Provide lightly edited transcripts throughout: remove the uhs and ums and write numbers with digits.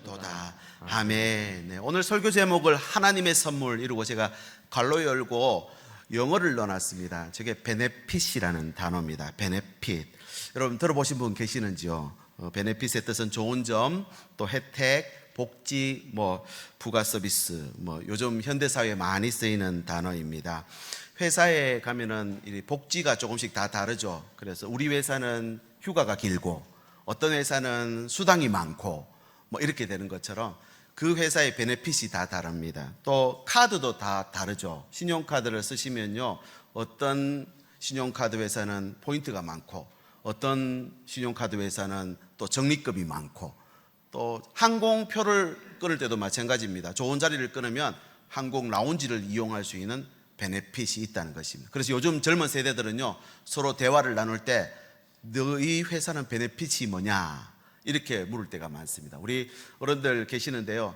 되었도다. 아멘. 네, 오늘 설교 제목을 하나님의 선물 이러고 제가 괄호 열고 영어를 넣어놨습니다. 저게 베네핏이라는 단어입니다. 베네핏. 여러분 들어보신 분 계시는지요? 베네핏의 뜻은 좋은 점, 또 혜택, 복지, 부가 서비스, 요즘 현대사회에 많이 쓰이는 단어입니다. 회사에 가면은 이 복지가 조금씩 다 다르죠. 그래서 우리 회사는 휴가가 길고, 어떤 회사는 수당이 많고, 이렇게 되는 것처럼 그 회사의 베네핏이 다 다릅니다. 또 카드도 다 다르죠. 신용카드를 쓰시면요, 어떤 신용카드 회사는 포인트가 많고, 어떤 신용카드 회사는 또 적립금이 많고, 또 항공표를 끊을 때도 마찬가지입니다. 좋은 자리를 끊으면 항공 라운지를 이용할 수 있는 베네핏이 있다는 것입니다. 그래서 요즘 젊은 세대들은요, 서로 대화를 나눌 때 너희 회사는 베네핏이 뭐냐 이렇게 물을 때가 많습니다. 우리 어른들 계시는데요,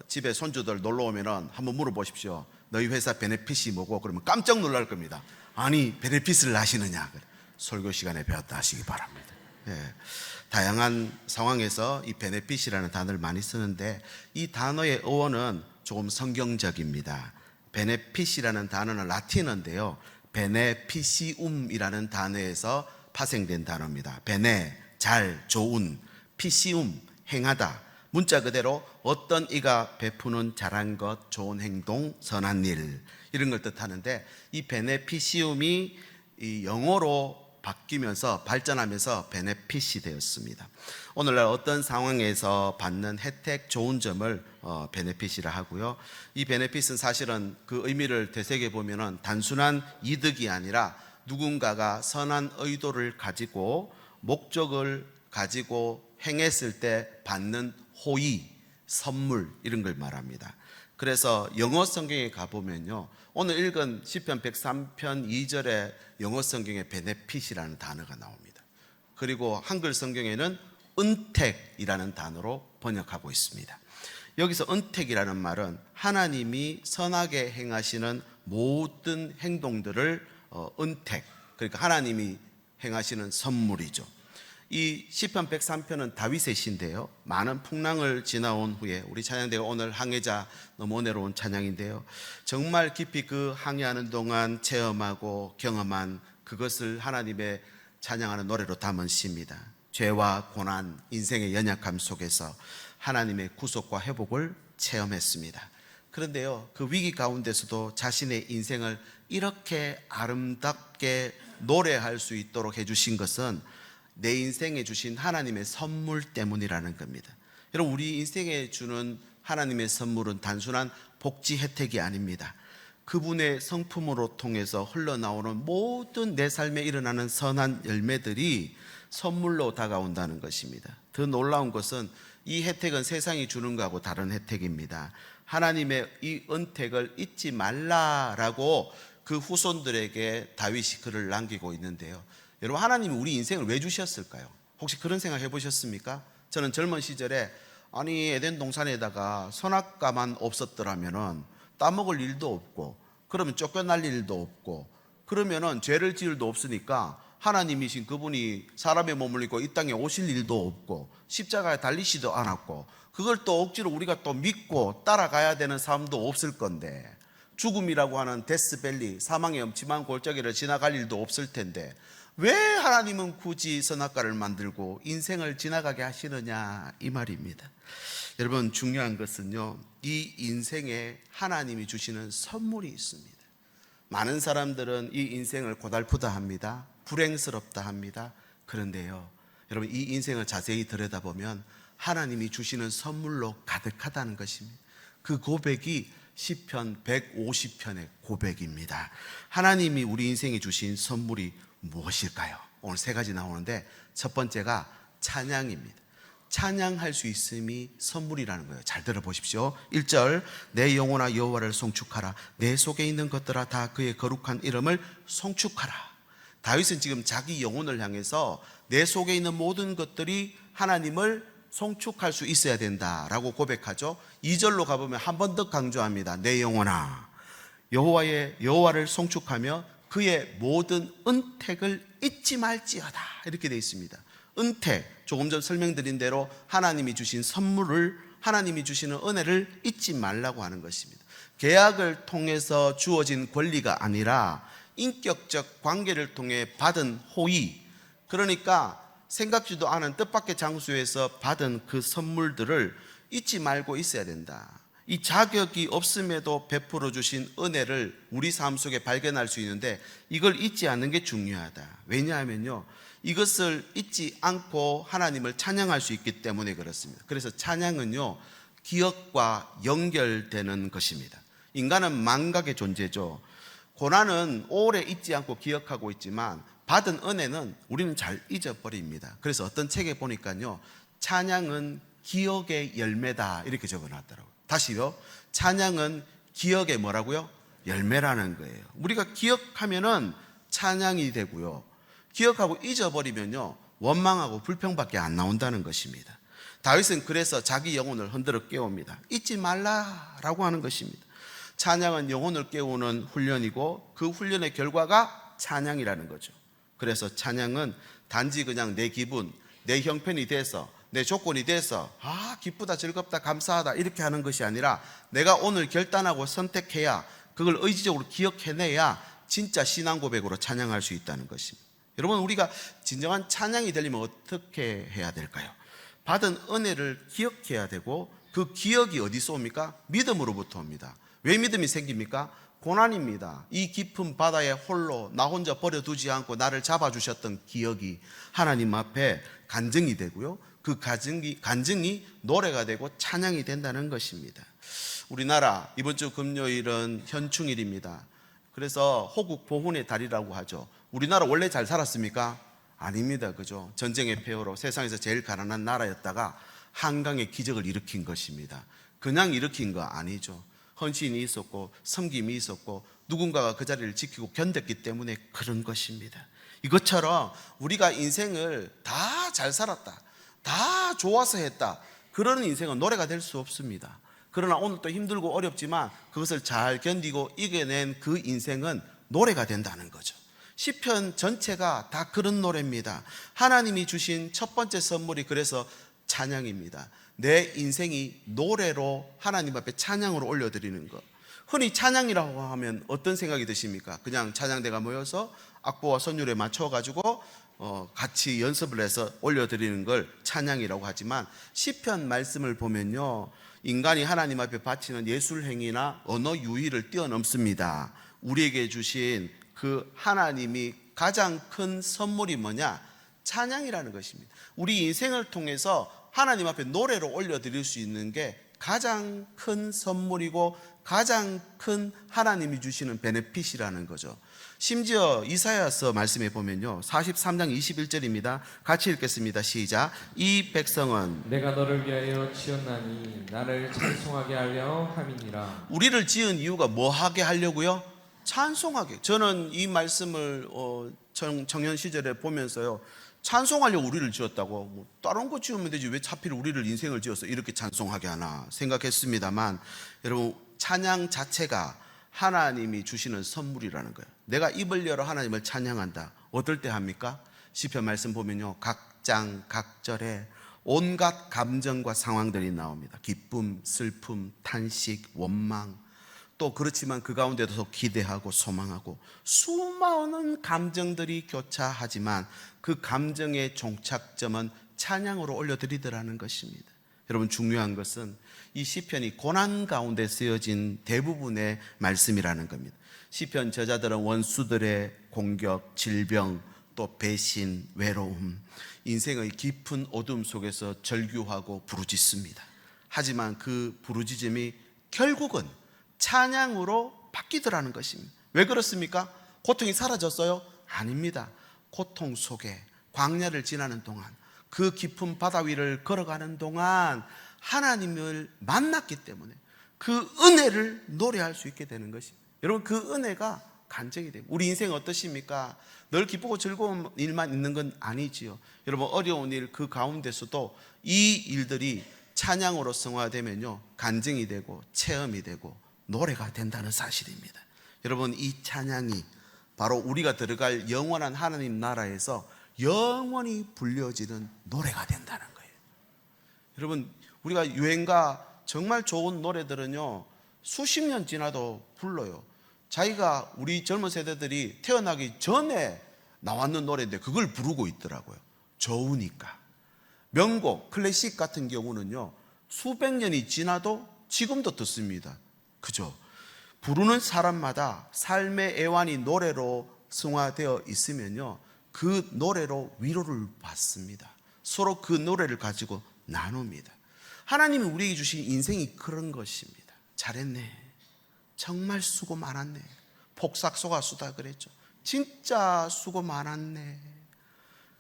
집에 손주들 놀러 오면은 한번 물어보십시오. 너희 회사 베네핏이 뭐고? 그러면 깜짝 놀랄 겁니다. 아니, 베네핏을 아시느냐? 설교 시간에 배웠다 하시기 바랍니다. 예. 다양한 상황에서 이 베네핏이라는 단어를 많이 쓰는데, 이 단어의 어원은 조금 성경적입니다. 베네핏이라는 단어는 라틴어인데요, 베네피시움이라는 단어에서 파생된 단어입니다. 베네, 잘, 좋은, 피시움, 행하다. 문자 그대로 어떤 이가 베푸는 잘한 것, 좋은 행동, 선한 일, 이런 걸 뜻하는데, 이 베네피시움이 이 영어로 바뀌면서 발전하면서 베네핏이 되었습니다. 오늘날 어떤 상황에서 받는 혜택, 좋은 점을 베네핏이라 하고요. 이 베네핏은 사실은 그 의미를 되새겨 보면은 단순한 이득이 아니라 누군가가 선한 의도를 가지고 목적을 가지고 행했을 때 받는 호의, 선물, 이런 걸 말합니다. 그래서 영어 성경에 가보면요, 오늘 읽은 시편 103편 2절에 영어 성경에 베네핏이라는 단어가 나옵니다. 그리고 한글 성경에는 은택이라는 단어로 번역하고 있습니다. 여기서 은택이라는 말은 하나님이 선하게 행하시는 모든 행동들을 은택, 그러니까 하나님이 행하시는 선물이죠. 이 시편 103편은 다윗의 시인데요, 많은 풍랑을 지나온 후에 우리 찬양대가 오늘 항해자, 너무 은혜로운 찬양인데요, 정말 깊이 그 항해하는 동안 체험하고 경험한 그것을 하나님의 찬양하는 노래로 담은 시입니다. 죄와 고난, 인생의 연약함 속에서 하나님의 구속과 회복을 체험했습니다. 그런데요, 그 위기 가운데서도 자신의 인생을 이렇게 아름답게 노래할 수 있도록 해주신 것은 내 인생에 주신 하나님의 선물 때문이라는 겁니다. 여러분, 우리 인생에 주는 하나님의 선물은 단순한 복지 혜택이 아닙니다. 그분의 성품으로 통해서 흘러나오는 모든 내 삶에 일어나는 선한 열매들이 선물로 다가온다는 것입니다. 더 놀라운 것은 이 혜택은 세상이 주는 것하고 다른 혜택입니다. 하나님의 이 은택을 잊지 말라라고 그 후손들에게 다윗이 글을 남기고 있는데요, 여러분, 하나님이 우리 인생을 왜 주셨을까요? 혹시 그런 생각 해보셨습니까? 저는 젊은 시절에 아니 에덴 동산에다가 선악과만 없었더라면은 따먹을 일도 없고, 그러면 쫓겨날 일도 없고, 그러면은 죄를 지을 일도 없으니까 하나님이신 그분이 사람의 몸을 입고 이 땅에 오실 일도 없고 십자가에 달리시도 않았고, 그걸 또 억지로 우리가 또 믿고 따라가야 되는 삶도 없을 건데, 죽음이라고 하는 데스밸리, 사망의 엄침한 골짜기를 지나갈 일도 없을 텐데 왜 하나님은 굳이 선악과를 만들고 인생을 지나가게 하시느냐, 이 말입니다. 여러분, 중요한 것은요, 이 인생에 하나님이 주시는 선물이 있습니다. 많은 사람들은 이 인생을 고달프다 합니다. 불행스럽다 합니다. 그런데요, 여러분, 이 인생을 자세히 들여다보면 하나님이 주시는 선물로 가득하다는 것입니다. 그 고백이 시편 150편의 고백입니다. 하나님이 우리 인생에 주신 선물이 무엇일까요? 오늘 세 가지 나오는데, 첫 번째가 찬양입니다. 찬양할 수 있음이 선물이라는 거예요. 잘 들어보십시오. 1절, 내 영혼아 여호와를 송축하라. 내 속에 있는 것들아 다 그의 거룩한 이름을 송축하라. 다윗은 지금 자기 영혼을 향해서 내 속에 있는 모든 것들이 하나님을 송축할 수 있어야 된다라고 고백하죠. 2절로 가보면 한 번 더 강조합니다. 내 영혼아 여호와를 송축하며 그의 모든 은택을 잊지 말지어다, 이렇게 되어 있습니다. 은택, 조금 전 설명드린 대로 하나님이 주신 선물을, 하나님이 주시는 은혜를 잊지 말라고 하는 것입니다. 계약을 통해서 주어진 권리가 아니라 인격적 관계를 통해 받은 호의, 그러니까 생각지도 않은 뜻밖의 장소에서 받은 그 선물들을 잊지 말고 있어야 된다. 이 자격이 없음에도 베풀어 주신 은혜를 우리 삶 속에 발견할 수 있는데 이걸 잊지 않는 게 중요하다. 왜냐하면요, 이것을 잊지 않고 하나님을 찬양할 수 있기 때문에 그렇습니다. 그래서 찬양은요, 기억과 연결되는 것입니다. 인간은 망각의 존재죠. 고난은 오래 잊지 않고 기억하고 있지만 받은 은혜는 우리는 잘 잊어버립니다. 그래서 어떤 책에 보니까요, 찬양은 기억의 열매다 이렇게 적어놨더라고요. 다시요, 찬양은 기억의 뭐라고요? 열매라는 거예요. 우리가 기억하면은 찬양이 되고요, 기억하고 잊어버리면요, 원망하고 불평밖에 안 나온다는 것입니다. 다윗은 그래서 자기 영혼을 흔들어 깨웁니다. 잊지 말라라고 하는 것입니다. 찬양은 영혼을 깨우는 훈련이고 그 훈련의 결과가 찬양이라는 거죠. 그래서 찬양은 단지 그냥 내 기분, 내 형편이 돼서, 내 조건이 돼서 기쁘다, 즐겁다, 감사하다 이렇게 하는 것이 아니라 내가 오늘 결단하고 선택해야, 그걸 의지적으로 기억해내야 진짜 신앙 고백으로 찬양할 수 있다는 것입니다. 여러분, 우리가 진정한 찬양이 되려면 어떻게 해야 될까요? 받은 은혜를 기억해야 되고 그 기억이 어디서 옵니까? 믿음으로부터 옵니다. 왜 믿음이 생깁니까? 고난입니다. 이 깊은 바다에 홀로 나 혼자 버려두지 않고 나를 잡아주셨던 기억이 하나님 앞에 간증이 되고요, 그 간증이 노래가 되고 찬양이 된다는 것입니다. 우리나라 이번 주 금요일은 현충일입니다. 그래서 호국 보훈의 달이라고 하죠. 우리나라 원래 잘 살았습니까? 아닙니다. 그죠? 전쟁의 폐허로 세상에서 제일 가난한 나라였다가 한강의 기적을 일으킨 것입니다. 그냥 일으킨 거 아니죠. 헌신이 있었고 섬김이 있었고 누군가가 그 자리를 지키고 견뎠기 때문에 그런 것입니다. 이것처럼 우리가 인생을 다 잘 살았다, 다 좋아서 했다, 그런 인생은 노래가 될 수 없습니다. 그러나 오늘 또 힘들고 어렵지만 그것을 잘 견디고 이겨낸 그 인생은 노래가 된다는 거죠. 시편 전체가 다 그런 노래입니다. 하나님이 주신 첫 번째 선물이 그래서 찬양입니다. 내 인생이 노래로 하나님 앞에 찬양으로 올려드리는 것. 흔히 찬양이라고 하면 어떤 생각이 드십니까? 그냥 찬양대가 모여서 악보와 선율에 맞춰가지고 같이 연습을 해서 올려드리는 걸 찬양이라고 하지만 시편 말씀을 보면요, 인간이 하나님 앞에 바치는 예술 행위나 언어 유희를 뛰어넘습니다. 우리에게 주신 그 하나님이 가장 큰 선물이 뭐냐? 찬양이라는 것입니다. 우리 인생을 통해서 하나님 앞에 노래로 올려드릴 수 있는 게 가장 큰 선물이고 가장 큰 하나님이 주시는 베네핏이라는 거죠. 심지어 이사야서 말씀에 보면요, 43장 21절입니다. 같이 읽겠습니다. 시작. 이 백성은 내가 너를 위하여 지었나니 나를 찬송하게 하려 함이니라. 우리를 지은 이유가 뭐 하게 하려고요? 찬송하게. 저는 이 말씀을 청년 시절에 보면서요, 찬송하려고 우리를 지었다고, 뭐 다른 거 지으면 되지 왜 하필 우리를 인생을 지어서 이렇게 찬송하게 하나 생각했습니다만, 여러분, 찬양 자체가 하나님이 주시는 선물이라는 거예요. 내가 입을 열어 하나님을 찬양한다. 어떨 때 합니까? 시편 말씀 보면요, 각 장, 각 절에 온갖 감정과 상황들이 나옵니다. 기쁨, 슬픔, 탄식, 원망, 또 그렇지만 그 가운데도 기대하고 소망하고 수많은 감정들이 교차하지만 그 감정의 종착점은 찬양으로 올려드리더라는 것입니다. 여러분, 중요한 것은 이 시편이 고난 가운데 쓰여진 대부분의 말씀이라는 겁니다. 시편 저자들은 원수들의 공격, 질병, 또 배신, 외로움, 인생의 깊은 어둠 속에서 절규하고 부르짖습니다. 하지만 그 부르짖음이 결국은 찬양으로 바뀌더라는 것입니다. 왜 그렇습니까? 고통이 사라졌어요? 아닙니다. 고통 속에 광야를 지나는 동안, 그 깊은 바다 위를 걸어가는 동안 하나님을 만났기 때문에 그 은혜를 노래할 수 있게 되는 것입니다. 여러분, 그 은혜가 간증이 됩니다. 우리 인생 어떠십니까? 늘 기쁘고 즐거운 일만 있는 건 아니지요. 여러분, 어려운 일 그 가운데서도 이 일들이 찬양으로 승화되면요, 간증이 되고 체험이 되고 노래가 된다는 사실입니다. 여러분, 이 찬양이 바로 우리가 들어갈 영원한 하나님 나라에서 영원히 불려지는 노래가 된다는 거예요. 여러분, 우리가 유행가 정말 좋은 노래들은요, 수십 년 지나도 불러요. 자기가 우리 젊은 세대들이 태어나기 전에 나왔는 노래인데 그걸 부르고 있더라고요. 좋으니까. 명곡, 클래식 같은 경우는요, 수백 년이 지나도 지금도 듣습니다. 그죠? 부르는 사람마다 삶의 애환이 노래로 승화되어 있으면요, 그 노래로 위로를 받습니다. 서로 그 노래를 가지고 나눕니다. 하나님이 우리에게 주신 인생이 그런 것입니다. 잘했네. 정말 수고 많았네. 폭삭소가수다 그랬죠. 진짜 수고 많았네.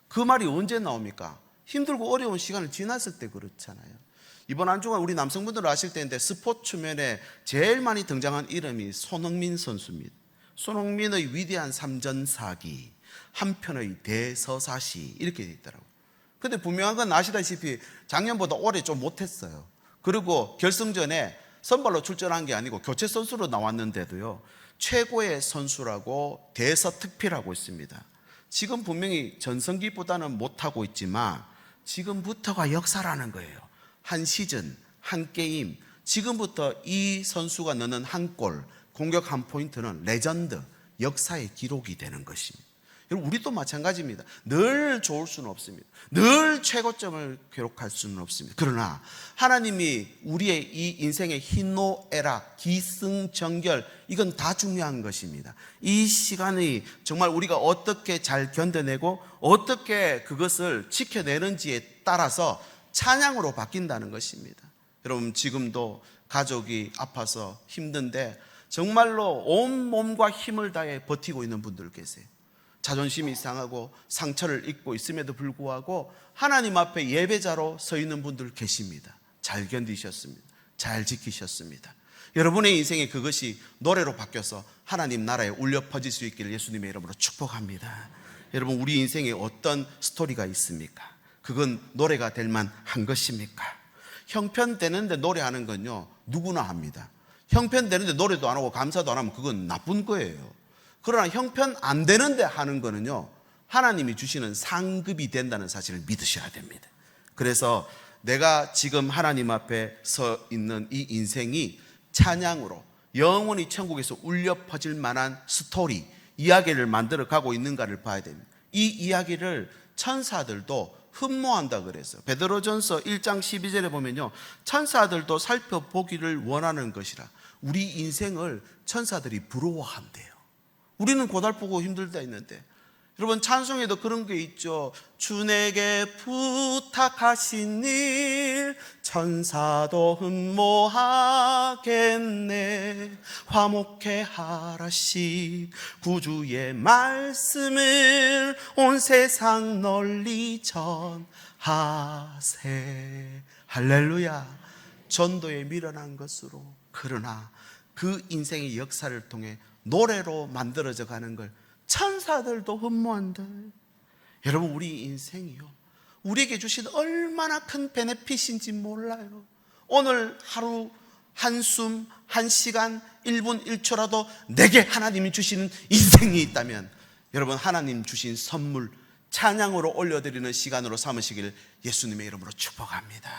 그 말이 언제 나옵니까? 힘들고 어려운 시간을 지났을 때 그렇잖아요. 이번 한 주간 우리 남성분들 아실 텐데 스포츠면에 제일 많이 등장한 이름이 손흥민 선수입니다. 손흥민의 위대한 삼전사기, 한편의 대서사시 이렇게 돼 있더라고요. 근데 분명한 건 아시다시피 작년보다 올해 좀 못했어요. 그리고 결승전에 선발로 출전한 게 아니고 교체 선수로 나왔는데도요, 최고의 선수라고 대서특필하고 있습니다. 지금 분명히 전성기보다는 못하고 있지만 지금부터가 역사라는 거예요. 한 시즌, 한 게임, 지금부터 이 선수가 넣는 한 골, 공격 한 포인트는 레전드, 역사의 기록이 되는 것입니다. 여러분, 우리도 마찬가지입니다. 늘 좋을 수는 없습니다. 늘 최고점을 기록할 수는 없습니다. 그러나 하나님이 우리의 이 인생의 희노애락, 기승전결, 이건 다 중요한 것입니다. 이 시간이 정말 우리가 어떻게 잘 견뎌내고 어떻게 그것을 지켜내는지에 따라서 찬양으로 바뀐다는 것입니다. 여러분, 지금도 가족이 아파서 힘든데 정말로 온 몸과 힘을 다해 버티고 있는 분들 계세요. 자존심이 상하고 상처를 입고 있음에도 불구하고 하나님 앞에 예배자로 서 있는 분들 계십니다. 잘 견디셨습니다. 잘 지키셨습니다. 여러분의 인생에 그것이 노래로 바뀌어서 하나님 나라에 울려 퍼질 수 있기를 예수님의 이름으로 축복합니다. 여러분, 우리 인생에 어떤 스토리가 있습니까? 그건 노래가 될 만한 것입니까? 형편되는데 노래하는 건요, 누구나 합니다. 형편되는데 노래도 안 하고 감사도 안 하면 그건 나쁜 거예요. 그러나 형편 안 되는데 하는 거는요, 하나님이 주시는 상급이 된다는 사실을 믿으셔야 됩니다. 그래서 내가 지금 하나님 앞에 서 있는 이 인생이 찬양으로 영원히 천국에서 울려 퍼질 만한 스토리, 이야기를 만들어 가고 있는가를 봐야 됩니다. 이 이야기를 천사들도 흠모한다 그랬어요. 베드로전서 1장 12절에 보면요, 천사들도 살펴보기를 원하는 것이라. 우리 인생을 천사들이 부러워한대요. 우리는 고달프고 힘들다 했는데, 여러분, 찬송에도 그런 게 있죠. 주 내게 부탁하신 일 천사도 흠모하겠네. 화목해 하라씩 구주의 말씀을 온 세상 널리 전하세. 할렐루야. 전도에 미련한 것으로. 그러나 그 인생의 역사를 통해 노래로 만들어져 가는 걸 천사들도 흠모한다. 여러분, 우리 인생이요, 우리에게 주신 얼마나 큰 베네핏인지 몰라요. 오늘 하루 한숨, 한 시간, 1분 1초라도 내게 하나님이 주시는 인생이 있다면 여러분, 하나님 주신 선물 찬양으로 올려드리는 시간으로 삼으시길 예수님의 이름으로 축복합니다.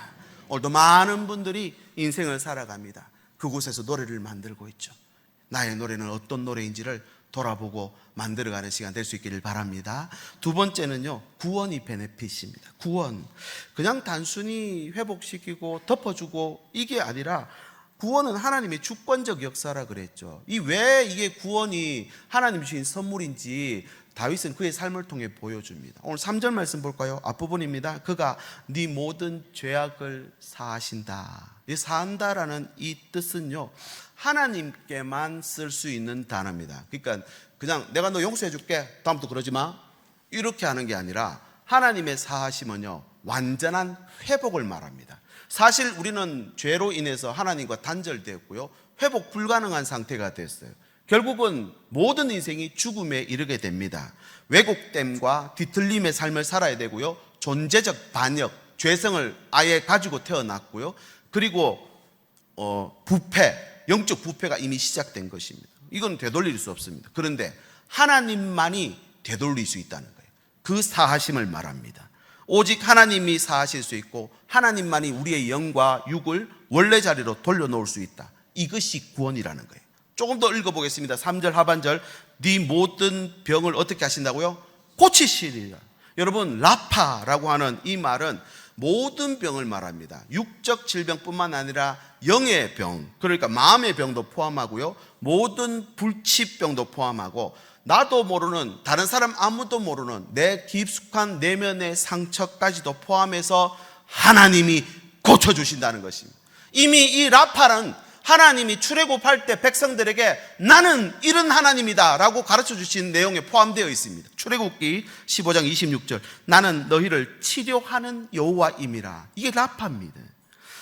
오늘도 많은 분들이 인생을 살아갑니다. 그곳에서 노래를 만들고 있죠. 나의 노래는 어떤 노래인지를 돌아보고 만들어가는 시간 될 수 있기를 바랍니다. 두 번째는요, 구원이 베네핏입니다. 구원, 그냥 단순히 회복시키고 덮어주고 이게 아니라 구원은 하나님의 주권적 역사라 그랬죠. 왜 이게 구원이 하나님 주신 선물인지 다윗은 그의 삶을 통해 보여줍니다. 오늘 3절 말씀 볼까요? 앞부분입니다. 그가 네 모든 죄악을 사하신다. 이 사한다라는 이 뜻은요, 하나님께만 쓸 수 있는 단어입니다. 그러니까 그냥 내가 너 용서해 줄게, 다음부터 그러지 마, 이렇게 하는 게 아니라 하나님의 사하심은요, 완전한 회복을 말합니다. 사실 우리는 죄로 인해서 하나님과 단절되었고요, 회복 불가능한 상태가 됐어요. 결국은 모든 인생이 죽음에 이르게 됩니다. 왜곡됨과 뒤틀림의 삶을 살아야 되고요, 존재적 반역, 죄성을 아예 가지고 태어났고요, 그리고 부패, 영적 부패가 이미 시작된 것입니다. 이건 되돌릴 수 없습니다. 그런데 하나님만이 되돌릴 수 있다는 거예요. 그 사하심을 말합니다. 오직 하나님이 사하실 수 있고 하나님만이 우리의 영과 육을 원래 자리로 돌려놓을 수 있다. 이것이 구원이라는 거예요. 조금 더 읽어보겠습니다. 3절 하반절. 네 모든 병을 어떻게 하신다고요? 고치시리라. 여러분, 라파라고 하는 이 말은 모든 병을 말합니다. 육적 질병뿐만 아니라 영의 병, 그러니까 마음의 병도 포함하고요, 모든 불치병도 포함하고, 나도 모르는, 다른 사람 아무도 모르는 내 깊숙한 내면의 상처까지도 포함해서 하나님이 고쳐주신다는 것입니다. 이미 이 라파는 하나님이 출애굽할 때 백성들에게 나는 이런 하나님이다 라고 가르쳐 주신 내용에 포함되어 있습니다. 출애굽기 15장 26절. 나는 너희를 치료하는 여호와임이라. 이게 라파입니다.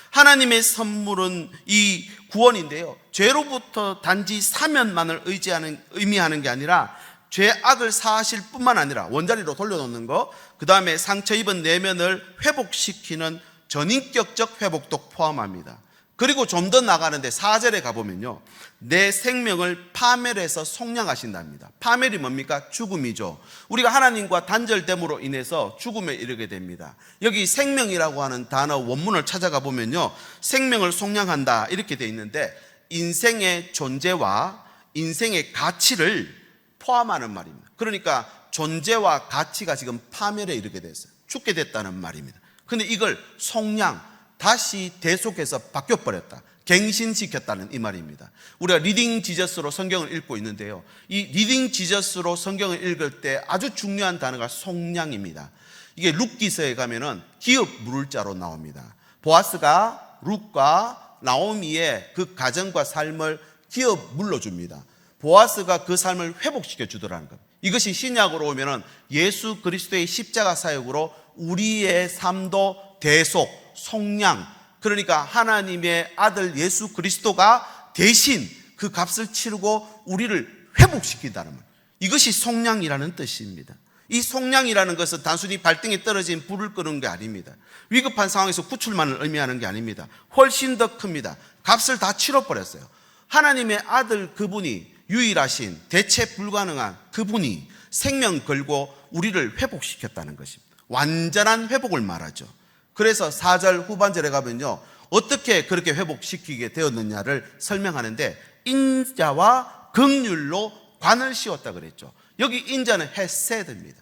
하나님의 선물은 이 구원인데요, 죄로부터 단지 사면만을 의미하는 게 아니라 죄악을 사하실 뿐만 아니라 원자리로 돌려놓는 거, 그 다음에 상처 입은 내면을 회복시키는 전인격적 회복도 포함합니다. 그리고 좀 더 나가는데 4절에 가보면요, 내 생명을 파멸해서 속량하신답니다. 파멸이 뭡니까? 죽음이죠. 우리가 하나님과 단절됨으로 인해서 죽음에 이르게 됩니다. 여기 생명이라고 하는 단어 원문을 찾아가 보면요, 생명을 속량한다 이렇게 돼 있는데, 인생의 존재와 인생의 가치를 포함하는 말입니다. 그러니까 존재와 가치가 지금 파멸에 이르게 됐어요. 죽게 됐다는 말입니다. 근데 이걸 속량, 다시 대속해서 바뀌어버렸다, 갱신시켰다는 이 말입니다. 우리가 리딩 지저스로 성경을 읽고 있는데요, 이 리딩 지저스로 성경을 읽을 때 아주 중요한 단어가 속량입니다. 이게 룻기서에 가면은 기업 물을 자로 나옵니다. 보아스가 룻과 나오미의 그 가정과 삶을 기업 물러줍니다. 보아스가 그 삶을 회복시켜 주더라는 것. 이것이 신약으로 오면은 예수 그리스도의 십자가 사역으로 우리의 삶도 대속, 속량, 그러니까 하나님의 아들 예수 그리스도가 대신 그 값을 치르고 우리를 회복시킨다는 말, 이것이 속량이라는 뜻입니다. 이 속량이라는 것은 단순히 발등에 떨어진 불을 끄는 게 아닙니다. 위급한 상황에서 구출만을 의미하는 게 아닙니다. 훨씬 더 큽니다. 값을 다 치러버렸어요. 하나님의 아들 그분이, 유일하신 대체 불가능한 그분이 생명 걸고 우리를 회복시켰다는 것입니다. 완전한 회복을 말하죠. 그래서 4절 후반절에 가면요, 어떻게 그렇게 회복시키게 되었느냐를 설명하는데, 인자와 긍휼로 관을 씌웠다 그랬죠. 여기 인자는 헤세드입니다.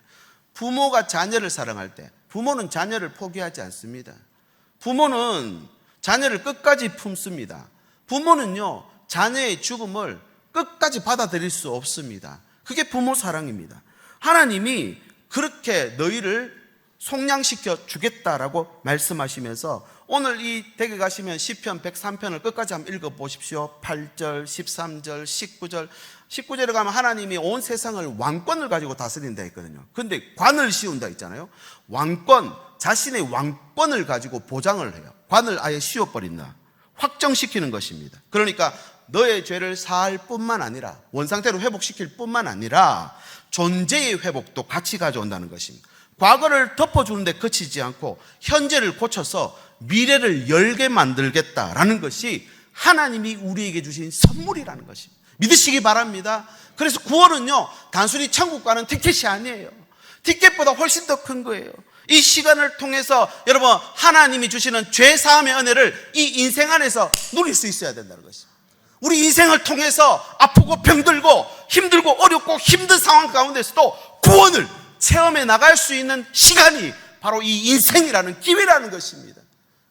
부모가 자녀를 사랑할 때 부모는 자녀를 포기하지 않습니다. 부모는 자녀를 끝까지 품습니다. 부모는요, 자녀의 죽음을 끝까지 받아들일 수 없습니다. 그게 부모 사랑입니다. 하나님이 그렇게 너희를 속량시켜 주겠다라고 말씀하시면서, 오늘 이 댁에 가시면 시편 103편을 끝까지 한번 읽어보십시오. 8절, 13절, 19절. 19절에 가면 하나님이 온 세상을 왕권을 가지고 다스린다 했거든요. 그런데 관을 씌운다 했잖아요. 왕권, 자신의 왕권을 가지고 보장을 해요. 관을 아예 씌워버린다, 확정시키는 것입니다. 그러니까 너의 죄를 사할 뿐만 아니라, 원상태로 회복시킬 뿐만 아니라 존재의 회복도 같이 가져온다는 것입니다. 과거를 덮어주는데 그치지 않고 현재를 고쳐서 미래를 열게 만들겠다라는 것이 하나님이 우리에게 주신 선물이라는 것입니다. 믿으시기 바랍니다. 그래서 구원은요, 단순히 천국 가는 티켓이 아니에요. 티켓보다 훨씬 더 큰 거예요. 이 시간을 통해서 여러분, 하나님이 주시는 죄 사함의 은혜를 이 인생 안에서 누릴 수 있어야 된다는 것입니다. 우리 인생을 통해서 아프고 병들고 힘들고 어렵고 힘든 상황 가운데서도 구원을 체험해 나갈 수 있는 시간이 바로 이 인생이라는 기회라는 것입니다.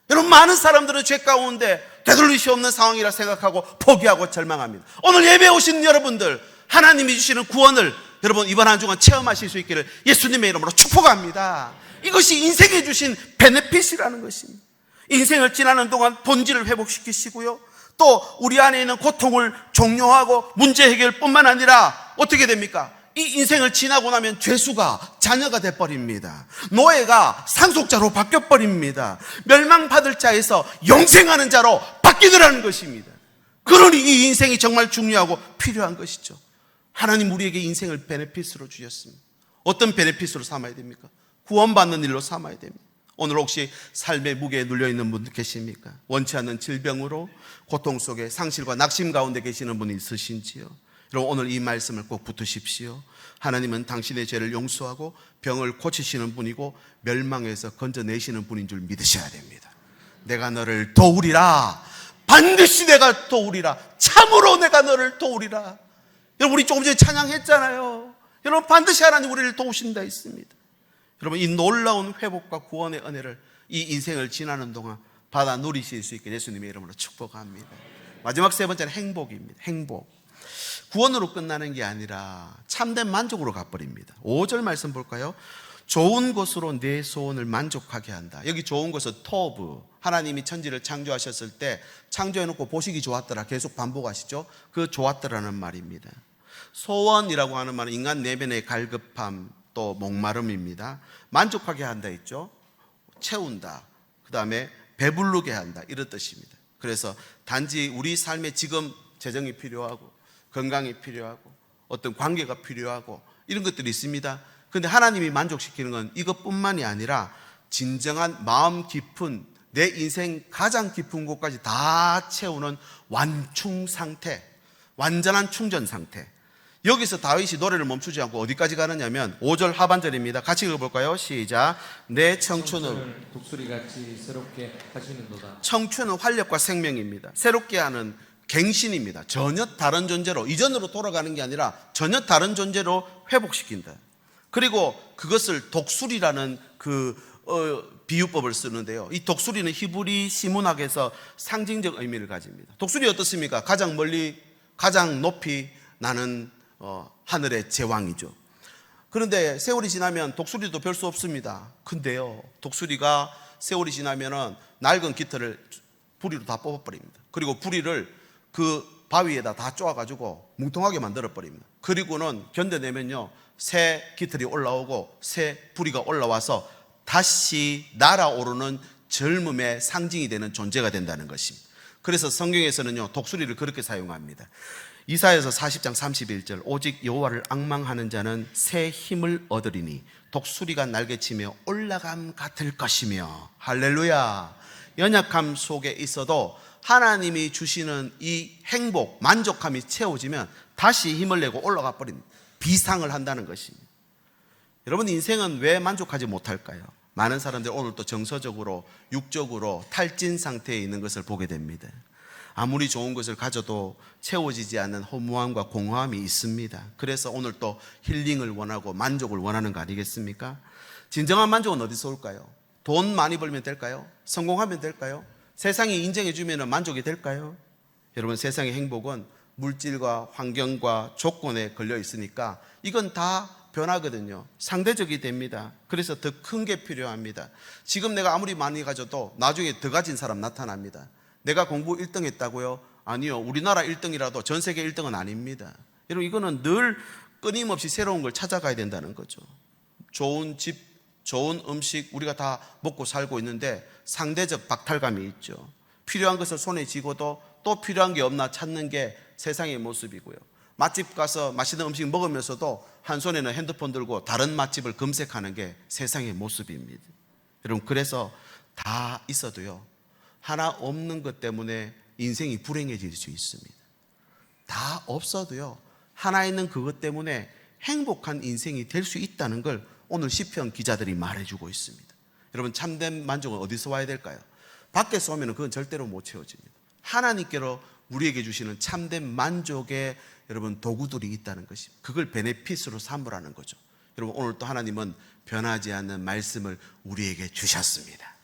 여러분, 많은 사람들은 죄 가운데 되돌릴 수 없는 상황이라 생각하고 포기하고 절망합니다. 오늘 예배에 오신 여러분들, 하나님이 주시는 구원을 여러분 이번 한 주간 체험하실 수 있기를 예수님의 이름으로 축복합니다. 이것이 인생에 주신 베네핏이라는 것입니다. 인생을 지나는 동안 본질을 회복시키시고요, 또 우리 안에 있는 고통을 종료하고 문제 해결뿐만 아니라 어떻게 됩니까? 이 인생을 지나고 나면 죄수가 자녀가 돼버립니다. 노예가 상속자로 바뀌어버립니다. 멸망받을 자에서 영생하는 자로 바뀌더라는 것입니다. 그러니 이 인생이 정말 중요하고 필요한 것이죠. 하나님 우리에게 인생을 베네핏으로 주셨습니다. 어떤 베네핏으로 삼아야 됩니까? 구원받는 일로 삼아야 됩니다. 오늘 혹시 삶의 무게에 눌려있는 분 계십니까? 원치 않는 질병으로 고통 속에 상실과 낙심 가운데 계시는 분이 있으신지요? 여러분 오늘 이 말씀을 꼭 붙드십시오. 하나님은 당신의 죄를 용서하고 병을 고치시는 분이고 멸망에서 건져내시는 분인 줄 믿으셔야 됩니다. 내가 너를 도우리라. 반드시 내가 도우리라. 참으로 내가 너를 도우리라. 여러분 우리 조금 전에 찬양했잖아요. 여러분 반드시 하나님 우리를 도우신다 했습니다. 여러분 이 놀라운 회복과 구원의 은혜를 이 인생을 지나는 동안 받아 누리실 수 있게 예수님의 이름으로 축복합니다. 마지막 세 번째는 행복입니다. 행복. 구원으로 끝나는 게 아니라 참된 만족으로 가버립니다. 5절 말씀 볼까요? 좋은 것으로 내 소원을 만족하게 한다. 여기 좋은 것은 토브. 하나님이 천지를 창조하셨을 때 창조해놓고 보시기 좋았더라 계속 반복하시죠. 그 좋았더라는 말입니다. 소원이라고 하는 말은 인간 내면의 갈급함 또 목마름입니다. 만족하게 한다 했죠. 채운다. 그 다음에 배부르게 한다 이런 뜻입니다. 그래서 단지 우리 삶에 지금 재정이 필요하고 건강이 필요하고 어떤 관계가 필요하고 이런 것들이 있습니다. 그런데 하나님이 만족시키는 건 이것뿐만이 아니라 진정한 마음 깊은 내 인생 가장 깊은 곳까지 다 채우는 완충 상태, 완전한 충전 상태. 여기서 다윗이 노래를 멈추지 않고 어디까지 가느냐면 5절 하반절입니다. 같이 읽어볼까요? 시작. 내 청춘을 독수리같이 새롭게 하시는도다. 청춘은 활력과 생명입니다. 새롭게 하는 갱신입니다. 전혀 다른 존재로, 이전으로 돌아가는 게 아니라 전혀 다른 존재로 회복시킨다. 그리고 그것을 독수리라는 비유법을 쓰는데요. 이 독수리는 히브리 시문학에서 상징적 의미를 가집니다. 독수리 어떻습니까? 가장 멀리, 가장 높이 나는 하늘의 제왕이죠. 그런데 세월이 지나면 독수리도 별 수 없습니다. 근데요, 독수리가 세월이 지나면은 낡은 깃털을 부리로 다 뽑아버립니다. 그리고 부리를 그 바위에다 다 쪼아가지고 뭉텅하게 만들어버립니다. 그리고는 견뎌내면요, 새 깃털이 올라오고 새 부리가 올라와서 다시 날아오르는 젊음의 상징이 되는 존재가 된다는 것입니다. 그래서 성경에서는요, 독수리를 그렇게 사용합니다. 이사야서 40장 31절 오직 여호와를 앙망하는 자는 새 힘을 얻으리니 독수리가 날개치며 올라감 같을 것이며. 할렐루야. 연약함 속에 있어도 하나님이 주시는 이 행복, 만족함이 채워지면 다시 힘을 내고 올라가 버린 비상을 한다는 것입니다. 여러분 인생은 왜 만족하지 못할까요? 많은 사람들이 오늘 또 정서적으로 육적으로 탈진 상태에 있는 것을 보게 됩니다. 아무리 좋은 것을 가져도 채워지지 않는 허무함과 공허함이 있습니다. 그래서 오늘 또 힐링을 원하고 만족을 원하는 거 아니겠습니까? 진정한 만족은 어디서 올까요? 돈 많이 벌면 될까요? 성공하면 될까요? 세상이 인정해 주면 만족이 될까요? 여러분 세상의 행복은 물질과 환경과 조건에 걸려 있으니까 이건 다 변하거든요. 상대적이 됩니다. 그래서 더 큰 게 필요합니다. 지금 내가 아무리 많이 가져도 나중에 더 가진 사람 나타납니다. 내가 공부 1등 했다고요? 아니요. 우리나라 1등이라도 전 세계 1등은 아닙니다. 여러분 이거는 늘 끊임없이 새로운 걸 찾아가야 된다는 거죠. 좋은 집, 좋은 음식 우리가 다 먹고 살고 있는데 상대적 박탈감이 있죠. 필요한 것을 손에 쥐고도 또 필요한 게 없나 찾는 게 세상의 모습이고요. 맛집 가서 맛있는 음식 먹으면서도 한 손에는 핸드폰 들고 다른 맛집을 검색하는 게 세상의 모습입니다. 여러분 그래서 다 있어도요, 하나 없는 것 때문에 인생이 불행해질 수 있습니다. 다 없어도요, 하나 있는 그것 때문에 행복한 인생이 될 수 있다는 걸 오늘 시편 기자들이 말해주고 있습니다. 여러분 참된 만족은 어디서 와야 될까요? 밖에서 오면 그건 절대로 못 채워집니다. 하나님께로 우리에게 주시는 참된 만족의 여러분 도구들이 있다는 것입니다. 그걸 베네핏으로 삼으라는 거죠. 여러분 오늘 또 하나님은 변하지 않는 말씀을 우리에게 주셨습니다.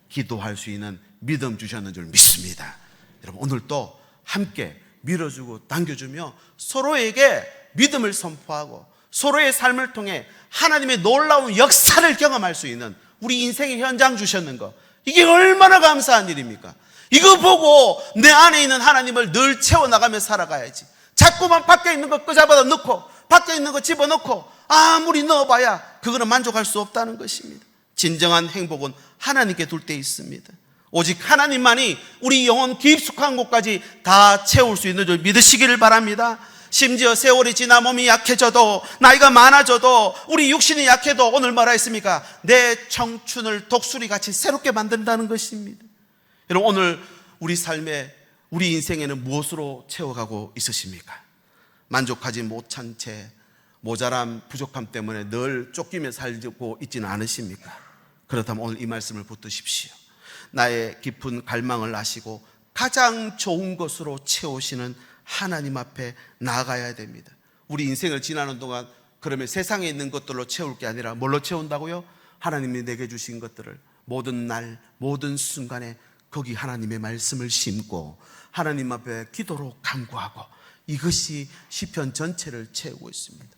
기도할 수 있는 믿음 주셨는 줄 믿습니다. 여러분 오늘 또 함께 밀어주고 당겨주며 서로에게 믿음을 선포하고 서로의 삶을 통해 하나님의 놀라운 역사를 경험할 수 있는 우리 인생의 현장 주셨는 거, 이게 얼마나 감사한 일입니까? 이거 보고 내 안에 있는 하나님을 늘 채워나가며 살아가야지. 자꾸만 밖에 있는 거 끄잡아다 넣고 밖에 있는 거 집어넣고 아무리 넣어봐야 그거는 만족할 수 없다는 것입니다. 진정한 행복은 하나님께 둘 때 있습니다. 오직 하나님만이 우리 영혼 깊숙한 곳까지 다 채울 수 있는 줄 믿으시기를 바랍니다. 심지어 세월이 지나 몸이 약해져도 나이가 많아져도 우리 육신이 약해도 오늘 뭐라 했습니까? 내 청춘을 독수리같이 새롭게 만든다는 것입니다. 여러분 오늘 우리 삶에 우리 인생에는 무엇으로 채워가고 있으십니까? 만족하지 못한 채 모자람, 부족함 때문에 늘 쫓기며 살고 있지는 않으십니까? 그렇다면 오늘 이 말씀을 붙드십시오. 나의 깊은 갈망을 아시고 가장 좋은 것으로 채우시는 하나님 앞에 나아가야 됩니다. 우리 인생을 지나는 동안 그러면 세상에 있는 것들로 채울 게 아니라 뭘로 채운다고요? 하나님이 내게 주신 것들을 모든 날, 모든 순간에 거기 하나님의 말씀을 심고 하나님 앞에 기도로 간구하고, 이것이 시편 전체를 채우고 있습니다.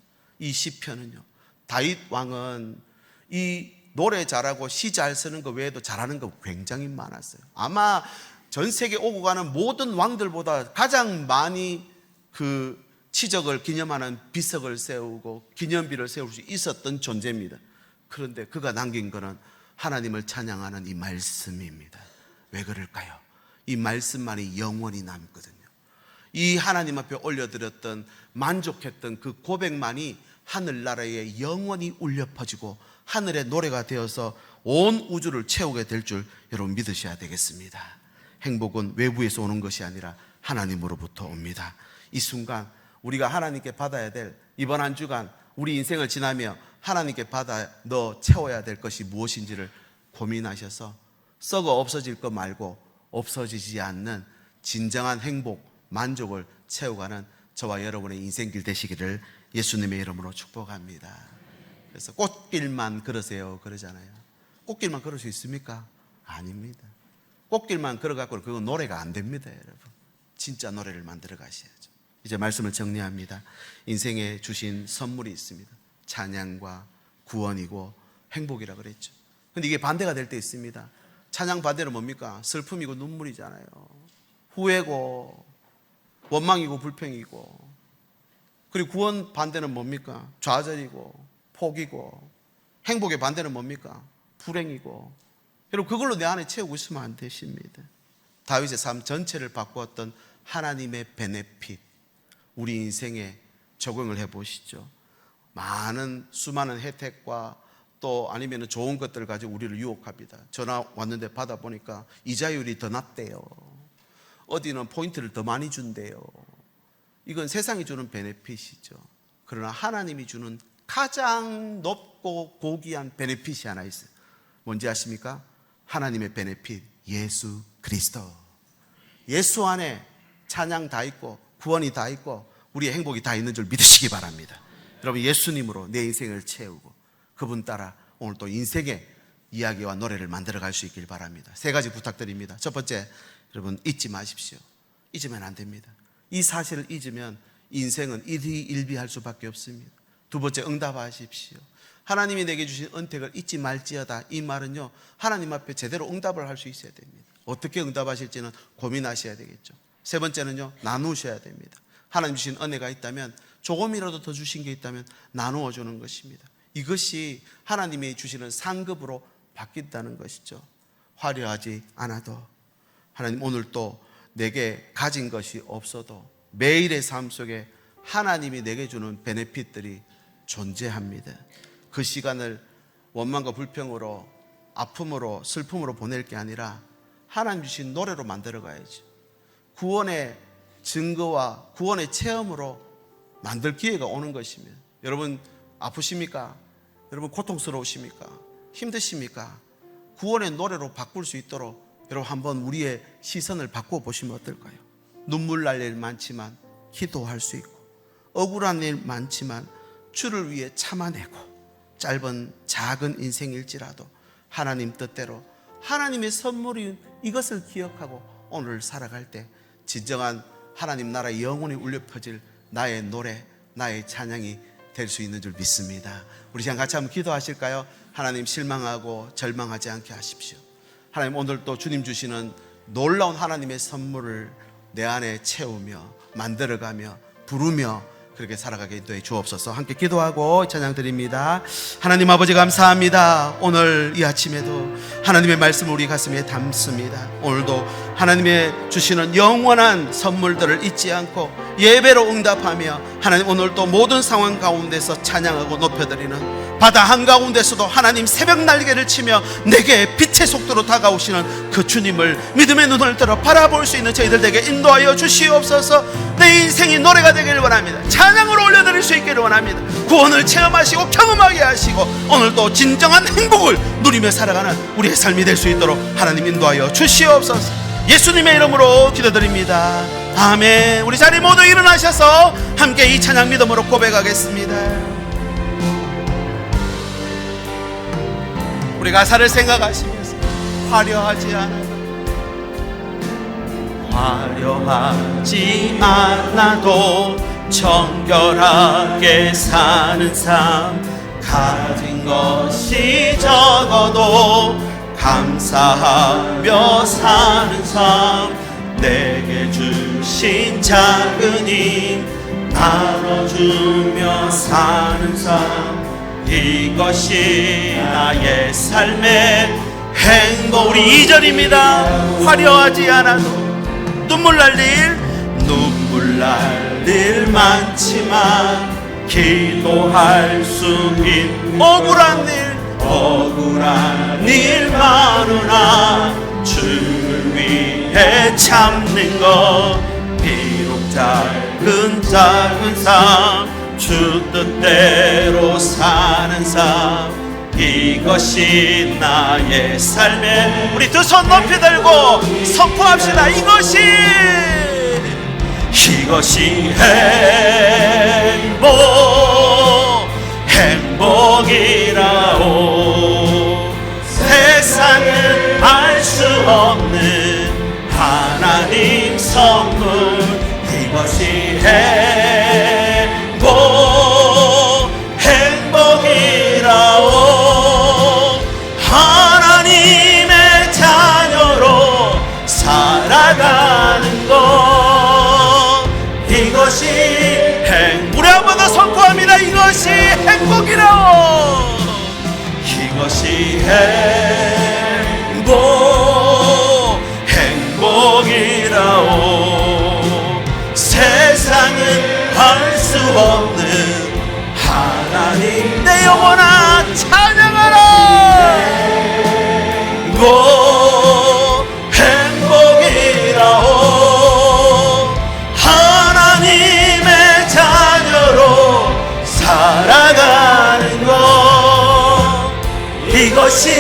이 시편은요, 다윗 왕은 이 노래 잘하고 시 잘 쓰는 거 외에도 잘하는 거 굉장히 많았어요. 아마 전 세계 오고 가는 모든 왕들보다 가장 많이 그 치적을 기념하는 비석을 세우고 기념비를 세울 수 있었던 존재입니다. 그런데 그가 남긴 것은 하나님을 찬양하는 이 말씀입니다. 왜 그럴까요? 이 말씀만이 영원히 남거든요. 이 하나님 앞에 올려드렸던 만족했던 그 고백만이 하늘나라에 영원히 울려 퍼지고 하늘의 노래가 되어서 온 우주를 채우게 될 줄 여러분 믿으셔야 되겠습니다. 행복은 외부에서 오는 것이 아니라 하나님으로부터 옵니다. 이 순간 우리가 하나님께 받아야 될, 이번 한 주간 우리 인생을 지나며 하나님께 받아 채워야 될 것이 무엇인지를 고민하셔서 썩어 없어질 것 말고 없어지지 않는 진정한 행복, 만족을 채워가는 저와 여러분의 인생길 되시기를 예수님의 이름으로 축복합니다. 그래서 꽃길만 걸으세요 그러잖아요. 꽃길만 걸을 수 있습니까? 아닙니다. 꽃길만 걸어갖고 그건 노래가 안 됩니다. 여러분, 진짜 노래를 만들어 가셔야죠. 이제 말씀을 정리합니다. 인생에 주신 선물이 있습니다. 찬양과 구원이고 행복이라 그랬죠. 근데 이게 반대가 될 때 있습니다. 찬양 반대는 뭡니까? 슬픔이고 눈물이잖아요. 후회고 원망이고 불평이고. 그리고 구원 반대는 뭡니까? 좌절이고 포기고. 행복의 반대는 뭡니까? 불행이고. 여러분, 그걸로 내 안에 채우고 있으면 안 되십니다. 다윗의 삶 전체를 바꾸었던 하나님의 베네핏, 우리 인생에 적용을 해보시죠. 많은 수많은 혜택과 또 아니면 좋은 것들을 가지고 우리를 유혹합니다. 전화 왔는데 받아보니까 이자율이 더 낮대요. 어디는 포인트를 더 많이 준대요. 이건 세상이 주는 베네핏이죠. 그러나 하나님이 주는 가장 높고 고귀한 베네핏이 하나 있어요. 뭔지 아십니까? 하나님의 베네핏, 예수 그리스도. 예수 안에 찬양 다 있고 구원이 다 있고 우리의 행복이 다 있는 줄 믿으시기 바랍니다. 여러분, 예수님으로 내 인생을 채우고 그분 따라 오늘 또 인생의 이야기와 노래를 만들어 갈 수 있길 바랍니다. 세 가지 부탁드립니다. 첫 번째, 여러분 잊지 마십시오. 잊으면 안 됩니다. 이 사실을 잊으면 인생은 일희일비할 수밖에 없습니다. 두 번째, 응답하십시오. 하나님이 내게 주신 은택을 잊지 말지어다. 이 말은요, 하나님 앞에 제대로 응답을 할 수 있어야 됩니다. 어떻게 응답하실지는 고민하셔야 되겠죠. 세 번째는요, 나누셔야 됩니다. 하나님 주신 은혜가 있다면, 조금이라도 더 주신 게 있다면 나누어 주는 것입니다. 이것이 하나님이 주시는 상급으로 바뀐다는 것이죠. 화려하지 않아도, 하나님 오늘 또 내게 가진 것이 없어도 매일의 삶 속에 하나님이 내게 주는 베네핏들이 존재합니다. 그 시간을 원망과 불평으로, 아픔으로, 슬픔으로 보낼 게 아니라 하나님 주신 노래로 만들어 가야죠. 구원의 증거와 구원의 체험으로 만들 기회가 오는 것입니다. 여러분 아프십니까? 여러분 고통스러우십니까? 힘드십니까? 구원의 노래로 바꿀 수 있도록 여러분 한번 우리의 시선을 바꿔 보시면 어떨까요? 눈물 날 일 많지만 기도할 수 있고, 억울한 일 많지만 주를 위해 참아내고, 짧은 작은 인생일지라도 하나님 뜻대로 하나님의 선물인 이것을 기억하고 오늘 살아갈 때 진정한 하나님 나라 영혼이 울려 퍼질 나의 노래, 나의 찬양이 될 수 있는 줄 믿습니다. 우리 시간 같이 한번 기도하실까요? 하나님, 실망하고 절망하지 않게 하십시오. 하나님, 오늘 또 주님 주시는 놀라운 하나님의 선물을 내 안에 채우며 만들어가며 부르며 그렇게 살아가게 인도해 주옵소서. 함께 기도하고 찬양 드립니다. 하나님 아버지 감사합니다. 오늘 이 아침에도 하나님의 말씀을 우리 가슴에 담습니다. 오늘도 하나님의 주시는 영원한 선물들을 잊지 않고 예배로 응답하며 하나님 오늘도 모든 상황 가운데서 찬양하고 높여드리는 바다 한가운데서도 하나님 새벽 날개를 치며 내게 빛의 빛의 속도로 다가오시는 그 주님을 믿음의 눈을 들어 바라볼 수 있는 저희들에게 인도하여 주시옵소서. 내 인생이 노래가 되기를 원합니다. 찬양으로 올려드릴 수 있기를 원합니다. 구원을 체험하시고 경험하게 하시고 오늘도 진정한 행복을 누리며 살아가는 우리의 삶이 될 수 있도록 하나님 인도하여 주시옵소서. 예수님의 이름으로 기도드립니다. 아멘. 우리 자리 모두 일어나셔서 함께 이 찬양 믿음으로 고백하겠습니다. 우리 가사를 생각하시면서 화려하지 않아도 정결하게 사는 삶, 가진 것이 적어도 감사하며 사는 삶, 내게 주신 작은 힘 나눠주며 사는 삶, 이것이 나의 삶의 행복. 우리 2절입니다. 화려하지 않아도 눈물 날 일 많지만 기도할 수 있는 억울한 일 많으나 주를 위해 참는 것, 비록 작은 삶, 주 뜻대로 사는 삶, 이것이 나의 삶의. 우리 두 손 높이 들고 선포합시다. 이것이 행복이라오. 세상은 알 수 없는 하나님 선물, 이것이 행복이라오. 하나님의 자녀로 살아가는 것, 이것이 우리 한 번 더 선포합니다. 이것이 행복이라오. 이것이 행복이라오. 세상은 알 수 없는 하나님, 내 영혼아 찬양하라. 행복이라오. 하나님의 자녀로 살아가는 것, 이것이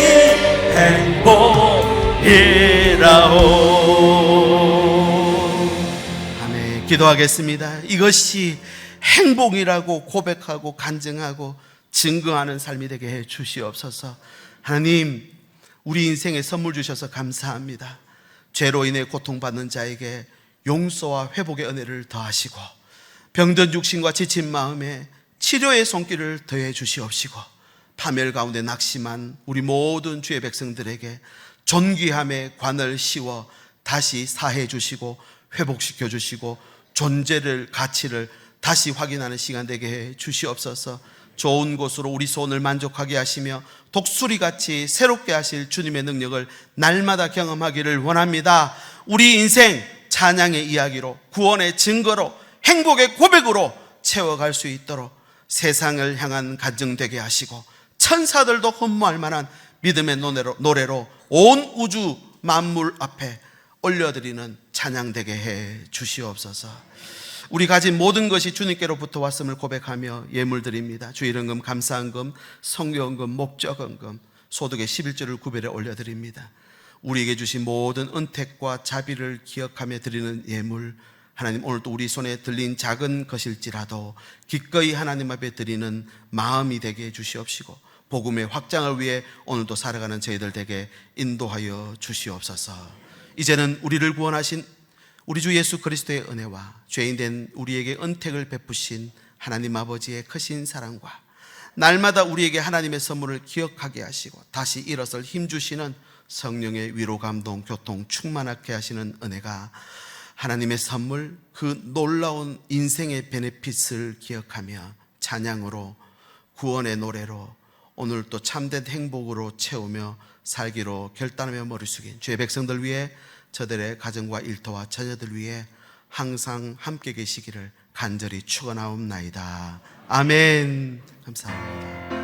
행복이라오. 아멘. 기도하겠습니다. 이것이 행복이라고 고백하고 간증하고 증거하는 삶이 되게 해 주시옵소서. 하나님, 우리 인생에 선물 주셔서 감사합니다. 죄로 인해 고통받는 자에게 용서와 회복의 은혜를 더하시고 병든 육신과 지친 마음에 치료의 손길을 더해 주시옵시고 파멸 가운데 낙심한 우리 모든 주의 백성들에게 존귀함의 관을 씌워 다시 사해 주시고 회복시켜 주시고 존재를, 가치를 다시 확인하는 시간 되게 해 주시옵소서. 좋은 곳으로 우리 소원을 만족하게 하시며 독수리같이 새롭게 하실 주님의 능력을 날마다 경험하기를 원합니다. 우리 인생 찬양의 이야기로, 구원의 증거로, 행복의 고백으로 채워갈 수 있도록 세상을 향한 간증되게 하시고 천사들도 흠모할 만한 믿음의 노래로 온 우주 만물 앞에 올려드리는 찬양되게 해 주시옵소서. 우리 가진 모든 것이 주님께로부터 왔음을 고백하며 예물드립니다. 주일헌금, 감사헌금, 성교헌금, 목적헌금, 소득의 11조를 구별해 올려드립니다. 우리에게 주신 모든 은택과 자비를 기억하며 드리는 예물, 하나님 오늘도 우리 손에 들린 작은 것일지라도 기꺼이 하나님 앞에 드리는 마음이 되게 해 주시옵시고 복음의 확장을 위해 오늘도 살아가는 저희들 되게 인도하여 주시옵소서. 이제는 우리를 구원하신 우리 주 예수 그리스도의 은혜와 죄인된 우리에게 은택을 베푸신 하나님 아버지의 크신 사랑과 날마다 우리에게 하나님의 선물을 기억하게 하시고 다시 일어설 힘주시는 성령의 위로, 감동, 교통 충만하게 하시는 은혜가 하나님의 선물, 그 놀라운 인생의 베네핏을 기억하며 찬양으로, 구원의 노래로 오늘 또 참된 행복으로 채우며 살기로 결단하며 머리 숙인 주의 백성들 위해, 저들의 가정과 일터와 자녀들 위해 항상 함께 계시기를 간절히 축원하옵나이다. 아멘. 감사합니다.